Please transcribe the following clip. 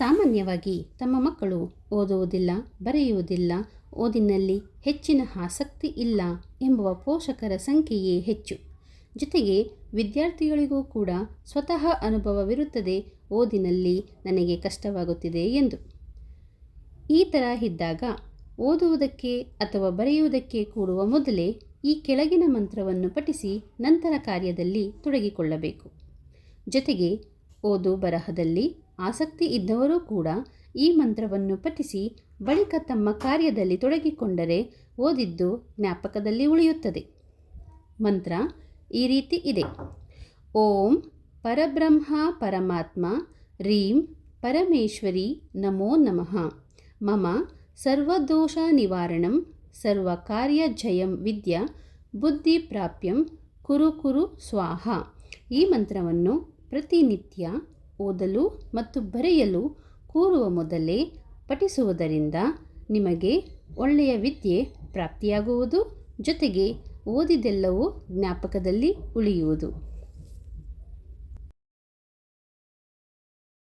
ಸಾಮಾನ್ಯವಾಗಿ ತಮ್ಮ ಮಕ್ಕಳು ಓದುವುದಿಲ್ಲ, ಬರೆಯುವುದಿಲ್ಲ, ಓದಿನಲ್ಲಿ ಹೆಚ್ಚಿನ ಆಸಕ್ತಿ ಇಲ್ಲ ಎಂಬುವ ಪೋಷಕರ ಸಂಖ್ಯೆಯೇ ಹೆಚ್ಚು. ಜೊತೆಗೆ ವಿದ್ಯಾರ್ಥಿಗಳಿಗೂ ಕೂಡ ಸ್ವತಃ ಅನುಭವವಿರುತ್ತದೆ ಓದಿನಲ್ಲಿ ನನಗೆ ಕಷ್ಟವಾಗುತ್ತಿದೆ ಎಂದು. ಈ ಥರ ಇದ್ದಾಗ ಓದುವುದಕ್ಕೆ ಅಥವಾ ಬರೆಯುವುದಕ್ಕೆ ಕೂಡುವ ಮೊದಲೇ ಈ ಕೆಳಗಿನ ಮಂತ್ರವನ್ನು ಪಠಿಸಿ ನಂತರ ಕಾರ್ಯದಲ್ಲಿ ತೊಡಗಿಕೊಳ್ಳಬೇಕು. ಜೊತೆಗೆ ಓದು ಬರಹದಲ್ಲಿ ಆಸಕ್ತಿ ಇದ್ದವರೂ ಕೂಡ ಈ ಮಂತ್ರವನ್ನು ಪಠಿಸಿ ಬಳಿಕ ತಮ್ಮ ಕಾರ್ಯದಲ್ಲಿ ತೊಡಗಿಕೊಂಡರೆ ಓದಿದ್ದು ಜ್ಞಾಪಕದಲ್ಲಿ ಉಳಿಯುತ್ತದೆ. ಮಂತ್ರ ಈ ರೀತಿ ಇದೆ. ಓಂ ಪರಬ್ರಹ್ಮ ಪರಮಾತ್ಮ ರೀಂ ಪರಮೇಶ್ವರಿ ನಮೋ ನಮಃ. ಮಮ ಸರ್ವದೋಷ ನಿವಾರಣಂ ಸರ್ವಕಾರ್ಯ ಜಯಂ ವಿದ್ಯಾ ಬುದ್ಧಿ ಪ್ರಾಪ್ಯಂ ಕುರು ಕುರು ಸ್ವಾಹ. ಈ ಮಂತ್ರವನ್ನು ಪ್ರತಿನಿತ್ಯ ಓದಲು ಮತ್ತು ಬರೆಯಲು ಕೂರುವ ಮೊದಲೇ ಪಠಿಸುವುದರಿಂದ ನಿಮಗೆ ಒಳ್ಳೆಯ ವಿದ್ಯೆ ಪ್ರಾಪ್ತಿಯಾಗುವುದು, ಜೊತೆಗೆ ಓದಿದೆಲ್ಲವೂ ಜ್ಞಾಪಕದಲ್ಲಿ ಉಳಿಯುವುದು.